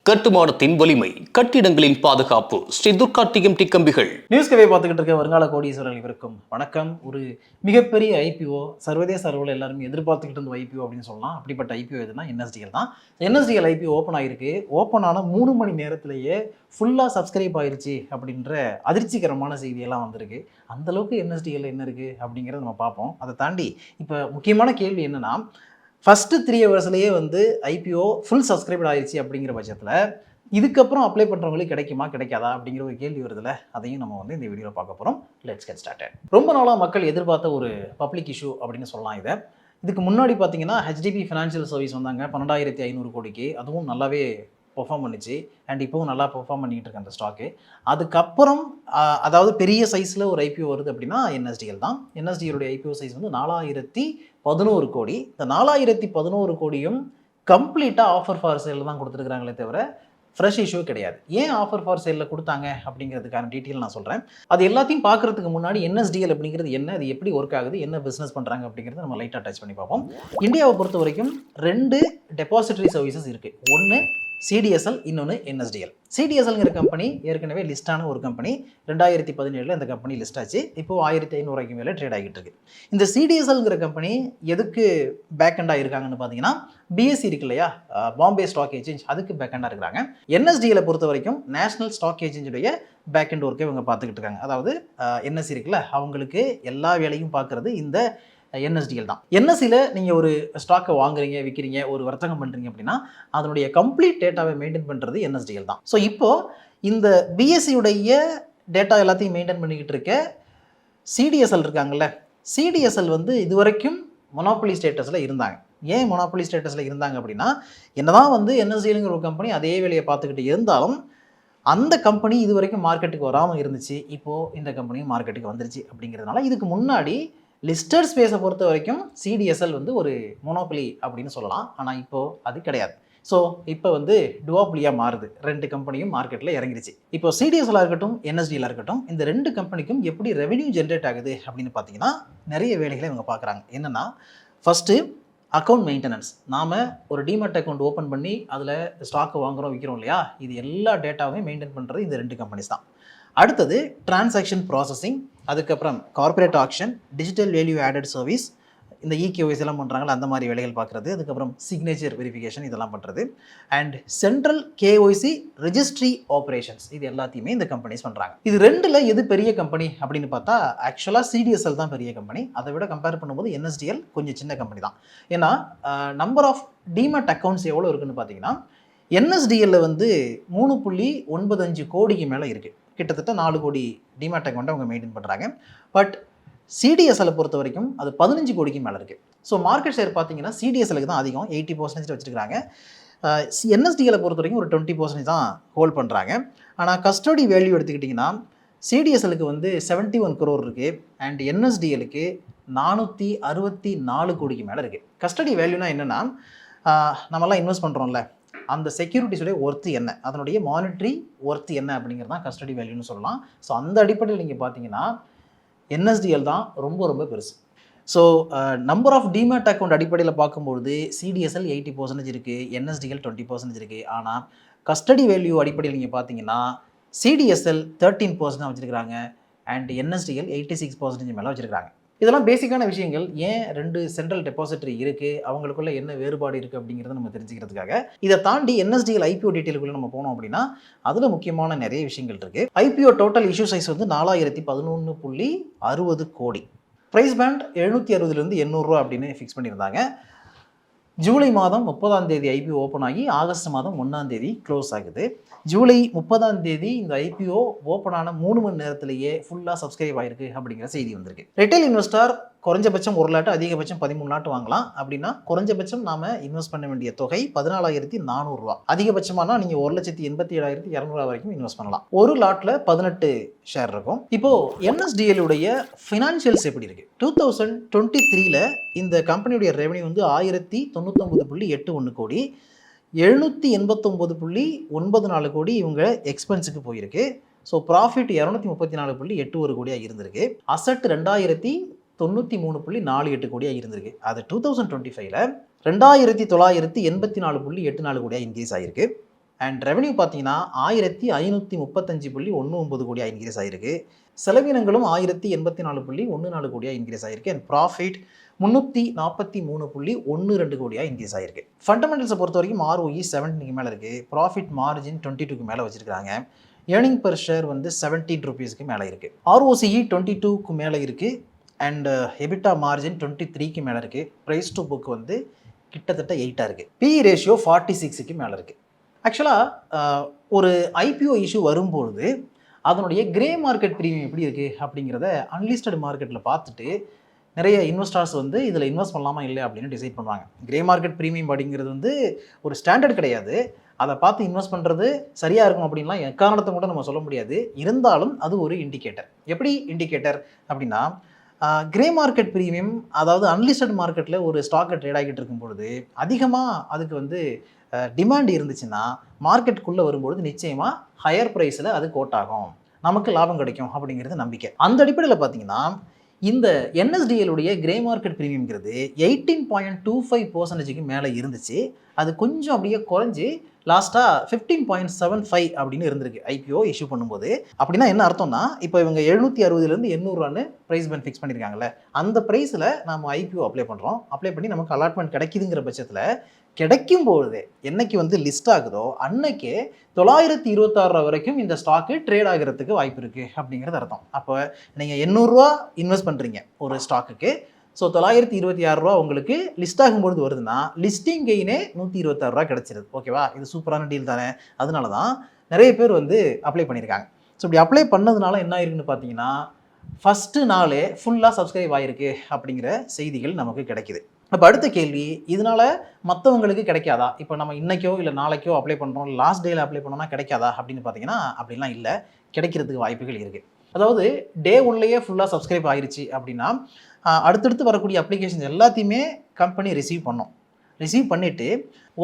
கட்டுமானத்தின் வலிமை, கட்டிடங்களின் பாதுகாப்பு. ஸ்ரீ துர்கா டிஎம்டி கம்பிகள். நியூஸ் கவே பார்த்துக்கிட்டு இருக்க வருங்கால கோடீஸ்வரர்கள் இருக்கும் வணக்கம். ஒரு மிகப்பெரிய ஐபிஓ, சர்வதேச அளவில் எல்லாருமே எதிர்பார்த்துக்கிட்டு இருந்த ஐபிஓ அப்படின்னு சொல்லலாம். அப்படிப்பட்ட ஐபிஓ எதுனா என்எஸ்டிஎல் தான். என்எஸ்டிஎல் ஐபிஓ ஓப்பன் ஆகிருக்கு. ஓப்பன் ஆன 3 மணி நேரத்திலேயே ஃபுல்லாக சப்ஸ்கிரைப் ஆயிடுச்சு அப்படின்ற அதிர்ச்சிகரமான செய்தியெல்லாம் வந்திருக்கு. அந்தளவுக்கு என்எஸ்டிஎல் என்ன இருக்குது அப்படிங்கிறத நம்ம பார்ப்போம். அதை தாண்டி இப்போ முக்கியமான கேள்வி என்னென்னா, ஃபஸ்ட்டு 3 ஹவர்ஸ்லேயே வந்து ஐபிஓ ஃபுல் சப்ஸ்கிரைப்ட் ஆயிடுச்சு அப்படிங்கிற பட்சத்தில் இதுக்கப்புறம் அப்ளை பண்ணுறவங்களுக்கு கிடைக்குமா கிடைக்காதா அப்படிங்கிற ஒரு கேள்வி வருதுல்ல. அதையும் நம்ம வந்து இந்த வீடியோவில் பார்க்க போகிறோம். Let's get started. ரொம்ப நாளாக மக்கள் எதிர்பார்த்த ஒரு பப்ளிக் இஷ்யூ அப்படின்னு சொல்லலாம் இதை. இதுக்கு முன்னாடி பார்த்தீங்கன்னா ஹெச்டிபி ஃபினான்ஷியல் சர்வீஸ் வந்தாங்க 12,500 கோடிக்கு. அதுவும் நல்லாவே பெர்ஃபார்ம் பண்ணிச்சு. அண்ட் இப்போவும் நல்லா பெர்ஃபார்ம் பண்ணிகிட்டு இருக்கு அந்த ஸ்டாக்கு. அதுக்கப்புறம் அதாவது பெரிய சைஸில் ஒரு ஐபிஓ வருது அப்படின்னா என்எஸ்டிஎல் தான். என்எஸ்டிஎலுடைய ஐபிஓ சைஸ் வந்து 4,011 கோடி. இந்த 4,011 கோடியும் கம்ப்ளீட்டாக ஆஃபர் ஃபார் சேல் தான் கொடுத்துருக்குறாங்களே தவிர ஃப்ரெஷ் இஷ்யூ கிடையாது. ஏன் ஆஃபர் ஃபார் சேலில் கொடுத்தாங்க அப்படிங்கிறதுக்கான டீட்டெயில் நான் சொல்கிறேன். அது எல்லாத்தையும் பார்க்குறதுக்கு முன்னாடி என்எஸ்டிஎல் அப்படிங்கிறது என்ன, அது எப்படி ஒர்க் ஆகுது, என்ன பிஸ்னஸ் பண்ணுறாங்க அப்படிங்கிறத நம்ம லைட்டாக டச் பண்ணி பார்ப்போம். இந்தியாவை பொறுத்த வரைக்கும் 2 டெபாசிட்டரி சர்வீசஸ் இருக்குது. ஒன்று சிடிஎஸ்எல், இன்னொன்று என்எஸ்டிஎல். சிடிஎஸ்எல்ங்கிற கம்பெனி ஏற்கனவே லிஸ்டான ஒரு கம்பெனி. 2017 இந்த கம்பெனி லிஸ்ட் ஆச்சு. இப்போது 1,500 மேலே ட்ரேட் ஆகிட்டு இருக்கு. இந்த சிடிஎஸ்எல்ங்கிற கம்பெனி எதுக்கு பேக்கெண்டாக இருக்காங்கன்னு பார்த்தீங்கன்னா, பிஎஸ்சி இருக்கு இல்லையா, பாம்பே ஸ்டாக் எக்ஸ்சேஞ்ச், அதுக்கு பேக்கெண்டாக இருக்கிறாங்க. என்எஸ்டிஎலை பொறுத்த வரைக்கும் நேஷனல் ஸ்டாக் எக்ஸ்சேஞ்சுடைய பேக்கெண்ட் ஒர்க்கை இவங்க பார்த்துக்கிட்டு இருக்காங்க. அதாவது என்எஸ்சி இருக்குல்ல, அவங்களுக்கு எல்லா வேலையும் பார்க்குறது இந்த என்எஸ்டிஎல் தான். என்எஸ்சியில் நீங்கள் ஒரு ஸ்டாக்கை வாங்குறீங்க, விற்கிறீங்க, ஒரு வர்த்தகம் பண்ணுறீங்க அப்படின்னா அதனுடைய கம்ப்ளீட் டேட்டாவை மெயின்டைன் பண்ணுறது என்எஸ்டிஎல் தான். ஸோ இப்போது இந்த பிஎஸ்சியுடைய டேட்டா எல்லாத்தையும் மெயின்டைன் பண்ணிக்கிட்டு இருக்க சிடிஎஸ்எல் இருக்காங்கல்ல, சிடிஎஸ்எல் வந்து இதுவரைக்கும் மொனோபொலி ஸ்டேட்டஸில் இருந்தாங்க. ஏன் மொனோபொலி ஸ்டேட்டஸில் இருந்தாங்க அப்படின்னா, என்னதான் வந்து என்எஸ்டிஎல்ங்கிற ஒரு கம்பெனி அதே வேலையை பார்த்துக்கிட்டு இருந்தாலும் அந்த கம்பெனி இது வரைக்கும் மார்க்கெட்டுக்கு வராமல் இருந்துச்சு. இப்போது இந்த கம்பெனியும் மார்க்கெட்டுக்கு வந்துருச்சு. அப்படிங்கிறதுனால இதுக்கு முன்னாடி லிஸ்டட் ஸ்பேஸை பொறுத்த வரைக்கும் சிடிஎஸ்எல் வந்து ஒரு மொனோபொலி அப்படின்னு சொல்லலாம். ஆனால் இப்போது அது கிடையாது. ஸோ இப்போ வந்து டுவாப்லியாக மாறுது. 2 கம்பெனியும் மார்க்கெட்டில் இறங்கிருச்சு. இப்போ சிடிஎஸ்எல்லாக இருக்கட்டும், என்எஸ்டிஎல்லாக இருக்கட்டும், இந்த 2 கம்பெனிக்கும் எப்படி ரெவென்யூ ஜென்ரேட் ஆகுது அப்படின்னு பார்த்தீங்கன்னா, நிறைய வேலைகளை இவங்க பார்க்குறாங்க. என்னென்னா, ஃபஸ்ட்டு அக்கௌண்ட் மெயின்டெனன்ஸ். நாம் ஒரு டிமேட் அக்கௌண்ட் ஓப்பன் பண்ணி அதில் ஸ்டாக்கு வாங்குகிறோம், விற்கிறோம் இல்லையா, இது எல்லா டேட்டாவுமே மெயின்டைன் பண்ணுறது இந்த 2 கம்பெனிஸ் தான். அடுத்தது டிரான்சாக்ஷன் ப்ராசஸிங், அதுக்கப்புறம் corporate action, digital value added service, இந்த இகேஒய்சி எல்லாம் பண்ணுறாங்களா அந்த மாதிரி வேலைகள் பார்க்குறது, அதுக்கப்புறம் சிக்னேச்சர் வெரிஃபிகேஷன் இதெல்லாம் பண்ணுறது, and central KYC registry operations, இது எல்லாத்தையுமே இந்த கம்பெனிஸ் பண்ணுறாங்க. இது 2ல் எது பெரிய கம்பெனி அப்படின்னு பார்த்தா ஆக்சுவலாக சிடிஎஸ்எல் தான் பெரிய கம்பெனி. அதை விட கம்பேர் பண்ணும்போது என்எஸ்டிஎல் கொஞ்சம் சின்ன கம்பெனி தான். ஏன்னா நம்பர் ஆஃப் டிமேட் அக்கௌண்ட்ஸ் எவ்வளோ இருக்குன்னு பார்த்தீங்கன்னா, என்எஸ்டிஎல்ல வந்து 3.95 கோடிக்கு மேலே இருக்குது. கிட்டத்தட்ட 4 கோடி டிமேட் அக்கௌண்ட்டை அவங்க மெயின்டைன் பண்ணுறாங்க. பட் சிடிஎஸ்எல்லை பொறுத்த வரைக்கும் அது 15 கோடிக்கு மேலே இருக்குது. ஸோ மார்க்கெட் ஷேர் பார்த்தீங்கன்னா சிடிஎஸ்எலுக்கு தான் அதிகம், 80% வச்சுருக்காங்க. என்எஸ்டிஎல்லை பொறுத்த வரைக்கும் ஒரு 20% தான் ஹோல்ட் பண்ணுறாங்க. ஆனால் கஸ்டடி வேல்யூ எடுத்துக்கிட்டிங்கன்னா சிடிஎஸ்எலுக்கு வந்து 71 crore இருக்குது. அண்ட் என்எஸ்டிஎலுக்கு 464 கோடிக்கு மேலே இருக்குது. கஸ்டடி வேல்யூனா என்னென்னா, நம்மலாம் இன்வெஸ்ட் பண்ணுறோம்ல, அந்த செக்யூரிட்டிஸுடைய ஒர்த்து என்ன, அதனுடைய மானிட்ரி ஒர்த்து என்ன அப்படிங்கிறது தான் கஸ்டடி வேல்யூன்னு சொல்லலாம். ஸோ அந்த அடிப்படையில் நீங்கள் பார்த்தீங்கன்னா என்எஸ்டிஎல் தான் ரொம்ப ரொம்ப பெருசு. So number of demat account அடிப்படையில் பார்க்கும்பொழுது சிடிஎஸ்எல் 80% இருக்குது, என்எஸ்டிஎல் 20% இருக்குது. ஆனால் கஸ்டடி வேல்யூ அடிப்படையில் நீங்கள் பார்த்தீங்கன்னா சிடிஎஸ்எல் 13% தான் வச்சுருக்காங்க. அண்ட் என்எஸ்டிஎல் 86% மேலே வச்சுருக்காங்க. இதெல்லாம் பேசிக்கான விஷயங்கள். ஏன் 2 சென்ட்ரல் டெபாசிட்டரி இருக்குது, அவங்களுக்குள்ள என்ன வேறுபாடு இருக்குது அப்படிங்கிறத நம்ம தெரிஞ்சுக்கிறதுக்காக. இதை தாண்டி என்எஸ்டிஎல் ஐபிஓ டீட்டெயிலுக்குள்ளே நம்ம போனோம் அப்படின்னா அதில் முக்கியமான நிறைய விஷயங்கள் இருக்குது. ஐபிஓ டோட்டல் இஷ்யூ சைஸ் வந்து 4,011.60 கோடி. ப்ரைஸ் பேண்ட் 760 800 அப்படின்னு ஃபிக்ஸ் பண்ணியிருந்தாங்க. ஜூலை மாதம் 30 ஐபிஓ ஓப்பன் ஆகி ஆகஸ்ட் மாதம் 1 க்ளோஸ் ஆகுது. ஜூலை 30 இந்த ஐபிஓ ஓப்பன் ஆன 3 மணி நேரத்திலேயே ஃபுல்லாக சப்ஸ்கிரைப் ஆகிருக்கு அப்படிங்கிற செய்தி வந்திருக்கு. ரிட்டைல் இன்வெஸ்டர் குறைஞ்சபட்சம் 1 லாட், அதிகபட்சம் 13 லாட் வாங்கலாம். அப்படின்னா குறைஞ்சபட்சம் நாம் இன்வெஸ்ட் பண்ண வேண்டிய தொகை 14,400 ரூபா. அதிகபட்சமான நீங்கள் 1,87,200 வரைக்கும் இன்வெஸ்ட் பண்ணலாம். ஒரு லாட்டில் 18 ஷேர் இருக்கும். இப்போது என்எஸ்டிஎல் உடைய ஃபினான்ஷியல்ஸ் எப்படி இருக்குது? 2023 இந்த கம்பெனியுடைய ரெவன்யூ வந்து 1,099.81 கோடி, 789.94 கோடி இவங்க எக்ஸ்பென்ஸுக்கு போயிருக்கு. ஸோ ப்ராஃபிட் 234.81 கோடியாக இருந்திருக்கு. அசட் 2,093.48 கோடியாக இருந்திருக்கு. அது 2025 2,984.84 கோடியாக இன்க்ரீஸ் ஆகிருக்கு. அண்ட் ரெவன்யூ பார்த்தீங்கன்னா 1535.19 கோடியாக இன்க்ரீஸ் ஆகிருக்கு. செலவினங்களும் 1084.14 கோடியாக இன்க்ரீஸ் ஆகிருக்கு. அண்ட் ப்ராஃபிட் 343.12 கோடியாக இன்க்ரீஸ் ஆகிருக்கு. ஃபண்டமெண்டல்ஸை பொறுத்த வரைக்கும் ROE 17க்கு மேலே இருக்குது. ப்ராஃபிட் மார்ஜின் 22க்கு மேலே வச்சுருக்காங்க. ஏர்னிங் பெர் ஷேர் வந்து 17 ருபீஸ்க்கு மேலே இருக்குது. ROCE 22க்கு மேலே இருக்குது. அண்ட் எபிட்டா மார்ஜின் 23க்கு மேலே இருக்குது. ப்ரைஸ் டு புக் வந்து கிட்டத்தட்ட 8ஆக இருக்குது. PE ரேஷியோ 46க்கு மேலே இருக்குது. ஆக்சுவலாக ஒரு IPO இஷ்யூ வரும்பொழுது அதனுடைய கிரே மார்க்கெட் ப்ரீமியம் எப்படி இருக்குது அப்படிங்கிறத அன்லிஸ்டட் மார்க்கெட்டில் பார்த்துட்டு நிறைய இன்வெஸ்டர்ஸ் வந்து இதில் இன்வெஸ்ட் பண்ணலாமா இல்லை அப்படின்னு டிசைட் பண்ணுவாங்க. கிரே மார்க்கெட் ப்ரீமியம் அப்படிங்கிறது வந்து ஒரு ஸ்டாண்டர்ட் கிடையாது. அதை பார்த்து இன்வெஸ்ட் பண்ணுறது சரியாக இருக்கும் அப்படின்லாம் எக்காரணத்தை கூட நம்ம சொல்ல முடியாது. இருந்தாலும் அது ஒரு இண்டிகேட்டர். எப்படி இண்டிகேட்டர் அப்படின்னா, கிரே மார்க்கெட் ப்ரீமியம், அதாவது அன்லிஸ்டட் மார்க்கெட்டில் ஒரு ஸ்டாக்கை ட்ரேட் ஆகிட்டு இருக்கும் பொழுது அதிகமாக அதுக்கு வந்து டிமாண்ட் இருந்துச்சுன்னா மார்க்கெட்டுக்குள்ளே வரும்பொழுது நிச்சயமாக ஹையர் ப்ரைஸில் அது கோட் ஆகும், நமக்கு லாபம் கிடைக்கும் அப்படிங்கிறது நம்பிக்கை. அந்த அடிப்படையில் பார்த்தீங்கன்னா இந்த NSDL உடைய கிரே மார்க்கெட் ப்ரீமியம்ங்கிறது 18.25% மேலே இருந்துச்சு. அது கொஞ்சம் அப்படியே குறைஞ்சி லாஸ்ட்டாக 15.75 அப்படின்னு இருந்திருக்கு IPO இஷ்யூ பண்ணும்போது. அப்படின்னா என்ன அர்த்தம்னா, இப்போ இவங்க 760லேருந்து 800 ப்ரைஸ் பேண்ட் ஃபிக்ஸ் பண்ணியிருக்காங்கல்ல, அந்த ப்ரைஸில் நம்ம IPO அப்ளை பண்ணுறோம். அப்ளை பண்ணி நமக்கு அலாட்மெண்ட் கிடைக்குதுங்கிற பட்சத்தில் கிடைக்கும் பொழுது என்னைக்கு வந்து லிஸ்ட் ஆகுதோ அன்னைக்கே 926 வரைக்கும் இந்த ஸ்டாக்கு ட்ரேட் ஆகிறதுக்கு வாய்ப்பு இருக்குது அப்படிங்கிறது அர்த்தம். அப்போ நீங்கள் 800 இன்வெஸ்ட் பண்ணுறீங்க ஒரு ஸ்டாக்குக்கு. ஸோ 926 உங்களுக்கு லிஸ்ட் ஆகும்பொழுது வருதுன்னா லிஸ்டிங் கெயினே 126 கிடச்சிருது. ஓகேவா? இது சூப்பரான டீல் தானே. அதனால தான் நிறைய பேர் வந்து அப்ளை பண்ணியிருக்காங்க. ஸோ இப்படி அப்ளை பண்ணதுனால என்ன ஆயிருக்குன்னு பார்த்தீங்கன்னா, ஃபஸ்ட்டு நாளே ஃபுல்லாக சப்ஸ்கிரைப் ஆகிருக்கு அப்படிங்கிற செய்திகள் நமக்கு கிடைக்குது. அப்போ அடுத்த கேள்வி, இதனால் மற்றவங்களுக்கு கிடைக்காதா? இப்போ நம்ம இன்றைக்கோ இல்லை நாளைக்கோ அப்ளை பண்ணுறோம், லாஸ்ட் டேயில் அப்ளை பண்ணோம்னா கிடைக்காதா அப்படின்னு பார்த்தீங்கன்னா அப்படிலாம் இல்லை, கிடைக்கிறதுக்கு வாய்ப்புகள் இருக்குது. அதாவது டே உள்ளேயே ஃபுல்லாக சப்ஸ்கிரைப் ஆகிருச்சு அப்படின்னா அடுத்தடுத்து வரக்கூடிய அப்ளிகேஷன்ஸ் எல்லாத்தையுமே கம்பெனி ரிசீவ் பண்ணும். ரிசீவ் பண்ணிவிட்டு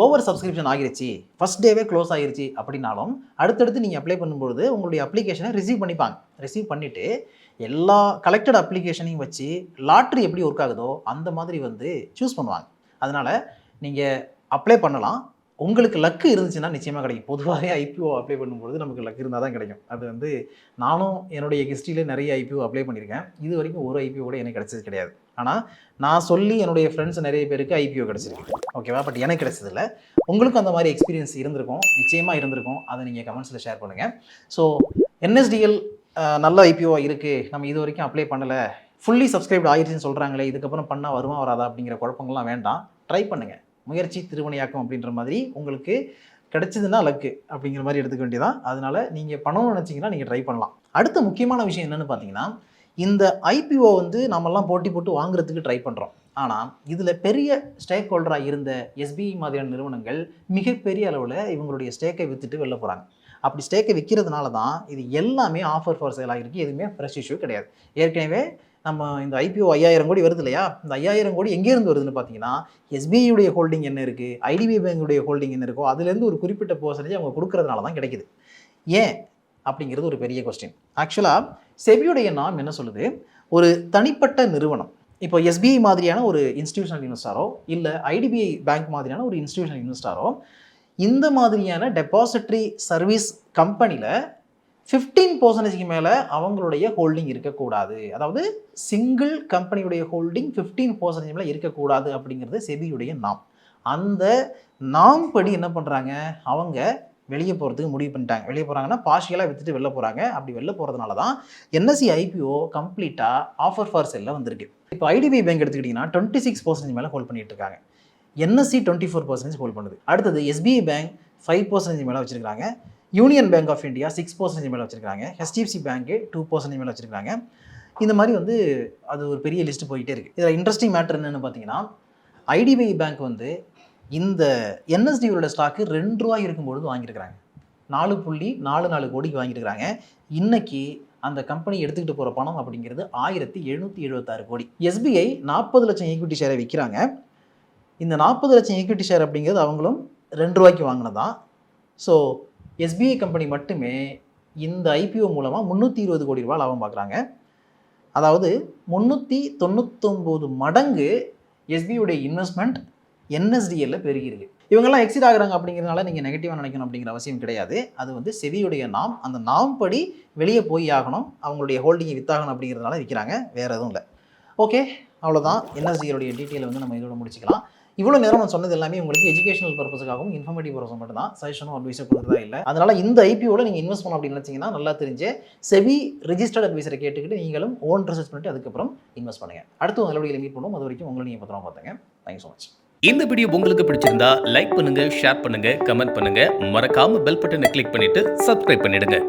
ஓவர் சப்ஸ்கிரிப்ஷன் ஆகிருச்சு, ஃபஸ்ட் டேவே க்ளோஸ் ஆகிருச்சு அப்படின்னாலும் அடுத்தடுத்து நீங்கள் அப்ளை பண்ணும்பொழுது உங்களுடைய அப்ளிகேஷனை ரிசீவ் பண்ணிப்பாங்க. ரிசீவ் பண்ணிவிட்டு எல்லா கலெக்டட் அப்ளிகேஷனையும் வச்சு லாட்ரி எப்படி ஒர்க் ஆகுதோ அந்த மாதிரி வந்து சூஸ் பண்ணுவாங்க. அதனால் நீங்கள் அப்ளை பண்ணலாம். உங்களுக்கு லக்கு இருந்துச்சுன்னா நிச்சயமாக கிடைக்கும். பொதுவாகவே IPO அப்ளை பண்ணும்பொழுது நமக்கு லக் இருந்தால் தான் கிடைக்கும். அது வந்து நானும் என்னுடைய ஹிஸ்ட்ரியில் நிறைய IPO அப்ளை பண்ணியிருக்கேன். இது வரைக்கும் ஒரு IPO கூட எனக்கு கிடைச்சது கிடையாது. ஆனால் நான் சொல்லி என்னுடைய ஃப்ரெண்ட்ஸ் நிறைய பேருக்கு IPO கிடச்சிருக்கு. ஓகேவா? பட் எனக்கு கிடைச்சதில்ல. உங்களுக்கும் அந்த மாதிரி எக்ஸ்பீரியன்ஸ் இருந்திருக்கும், நிச்சயமாக இருந்திருக்கும். அதை நீங்கள் கமெண்ட்ஸில் ஷேர் பண்ணுங்கள். ஸோ NSDL நல்ல IPO இருக்குது, நம்ம இது வரைக்கும் அப்ளை பண்ணலை, ஃபுல்லி சப்ஸ்கிரைப்ட் ஆகிருச்சுன்னு சொல்கிறாங்களே, இதுக்கப்புறம் பண்ணால் வருமா வராதா அப்படிங்கிற குழப்பங்கள்லாம் வேண்டாம். ட்ரை பண்ணுங்கள். முயற்சி திருவினையாக்கும் அப்படின்ற மாதிரி உங்களுக்கு கிடைச்சதுன்னா லக்கு அப்படிங்கிற மாதிரி எடுத்துக்க வேண்டியதான். அதனால நீங்கள் பண்ணணும்னு நினச்சிங்கன்னா நீங்கள் ட்ரை பண்ணலாம். அடுத்த முக்கியமான விஷயம் என்னென்னு பார்த்தீங்கன்னா, இந்த IPO வந்து நம்மெல்லாம் போட்டி போட்டு வாங்குறதுக்கு ட்ரை பண்ணுறோம். ஆனால் இதில் பெரிய ஸ்டேக் ஹோல்டராக இருந்த SBI மாதிரியான நிறுவனங்கள் மிகப்பெரிய அளவில் இவங்களுடைய ஸ்டேக்கை விற்றுட்டு வெளில போகிறாங்க. அப்படி ஸ்டேக்கை விற்கிறதுனால தான் இது எல்லாமே ஆஃபர் ஃபார் சேல் ஆகிருக்கு. எதுவுமே ஃப்ரெஷ் இஷ்யூ கிடையாது. ஏற்கனவே நம்ம இந்த IPO 5000 கோடி வருது இல்லையா, இந்த 5000 கோடி எங்கேருந்து வருதுன்னு பார்த்தீங்கன்னா, SBI ஹோல்டிங் என்ன இருக்குது, IDBI பேங்குடைய ஹோல்டிங் என்ன இருக்கோ அதுலேருந்து ஒரு குறிப்பிட்ட பர்சன்டேஜ் அவங்க கொடுக்கறதுனால தான் கிடைக்குது. ஏன் அப்படிங்கிறது ஒரு பெரிய கொஸ்டின். ஆக்சுவலாக செபியுடைய நார்ம் என்ன சொல்லுது, ஒரு தனிப்பட்ட நிறுவனம், இப்போ SBI மாதிரியான ஒரு இன்ஸ்டிடியூஷனல் இன்வெஸ்டாரோ இல்லை IDBI பேங்க் மாதிரியான ஒரு இன்ஸ்டிடியூஷனல் இன்வெஸ்டாரோ இந்த மாதிரியான டெபாசிட்டரி சர்வீஸ் கம்பெனியில் 15% மேலே அவங்களுடைய ஹோல்டிங் இருக்கக்கூடாது. அதாவது சிங்கிள் கம்பெனியுடைய ஹோல்டிங் 15% மேலே இருக்கக்கூடாது அப்படிங்கிறது செபியுடைய நாம். அந்த நாம் படி என்ன பண்ணுறாங்க, அவங்க வெளியே போகிறதுக்கு முடிவு பண்ணிட்டாங்க. வெளியே போகிறாங்கன்னா பார்ஷியலாக விற்றுட்டு வெளில போகிறாங்க. அப்படி வெளில போகிறதுனால தான் NSE IPO கம்ப்ளீட்டாக ஆஃபர் ஃபார் செல்லில் வந்திருக்கு. இப்போ IDBI பேங்க் எடுத்துக்கிட்டிங்கன்னா 26% மேலே ஹோல்ட் பண்ணிட்டு இருக்காங்க. NSE 24% ஹோல்ட் பண்ணுது. அடுத்தது SBI பேங்க் 5% மேலே வச்சுருக்காங்க. யூனியன் பேங்க் ஆஃப் இந்தியா 6% மேலே வச்சுருக்காங்க. HDFC பேங்க்கு 2% மேலே வச்சுருக்காங்க. இந்த மாதிரி வந்து அது ஒரு பெரிய லிஸ்ட்டு போயிட்டே இருக்குது. இதில் இன்ட்ரெஸ்டிங் மேட்டர் என்னென்னு பார்த்தீங்கன்னா, IDBI பேங்க் வந்து இந்த NSDLோட ஸ்டாக்கு ₹2 இருக்கும்பொழுது வாங்கியிருக்கிறாங்க. 4.44 கோடிக்கு வாங்கியிருக்கிறாங்க. இன்னைக்கு அந்த கம்பெனி எடுத்துக்கிட்டு போகிற பணம் அப்படிங்கிறது 1776 கோடி. SBI 40 லட்சம் ஈக்விட்டி ஷேரை விற்கிறாங்க. இந்த 40 லட்சம் ஈக்விட்டி ஷேர் அப்படிங்கிறது அவங்களும் ₹2 வாங்கினதான். ஸோ SBI கம்பெனி மட்டுமே இந்த IPO மூலமாக 320 கோடி ரூபாய் லாபம் பார்க்குறாங்க. அதாவது 399 மடங்கு SBIயுடைய இன்வெஸ்ட்மெண்ட் என்எஸ்டிஎல்ல பெருகிருக்கு. இவங்கெல்லாம் எக்ஸிட் ஆகுறாங்க அப்படிங்கிறதுனால நீங்கள் நெகட்டிவாக நினைக்கணும் அப்படிங்கிற அவசியம் கிடையாது. அது வந்து செபியுடைய நாம், அந்த நாம் படி வெளியே போய் ஆகணும், அவங்களுடைய ஹோல்டிங்கை வித்தாகணும் அப்படிங்கிறதுனால விற்கிறாங்க, வேறு எதுவும் இல்லை. ஓகே, அவ்வளோதான். என்எஸ்டிஎலுடைய டீட்டெயில் வந்து நம்ம இதோட முடிச்சிக்கலாம். இவ்வளோ நேரம் நான் சொன்னது எல்லாமே உங்களுக்கு எஜுகேஷனல் பர்பஸுக்காகவும் இன்ஃபர்மேட்டிவ் பர்பஸ் மட்டும் தான், சஜஷனும் அட்வைஸோ கொடுக்குறதா இல்லை. அதனால் இந்த ஐபிஓவில் நீங்கள் இன்வெஸ்ட் பண்ணணும் அப்படின்னு நினச்சிங்கன்னா நல்லா தெரிஞ்ச செபி ரிஜிஸ்டர்ட் அட்வைசரை கேட்டுக்கிட்டு நீங்களும் ஓன் ரிசர்ச் பண்ணிட்டு அதுக்கப்புறம் இன்வெஸ்ட் பண்ணுங்கள். அடுத்து நல்லபடியில் மீட் பண்ணுவோம். அது வரைக்கும் உங்களை நீங்கள் பத்திரமா பார்த்துங்க. Thank you so much. இந்த வீடியோ உங்களுக்கு பிடிச்சிருந்தா லைக் பண்ணுங்க, ஷேர் பண்ணுங்க, கமெண்ட் பண்ணுங்க. மறக்காம பெல் பட்டனை கிளிக் பண்ணிட்டு சப்ஸ்கிரைப் பண்ணிடுங்க.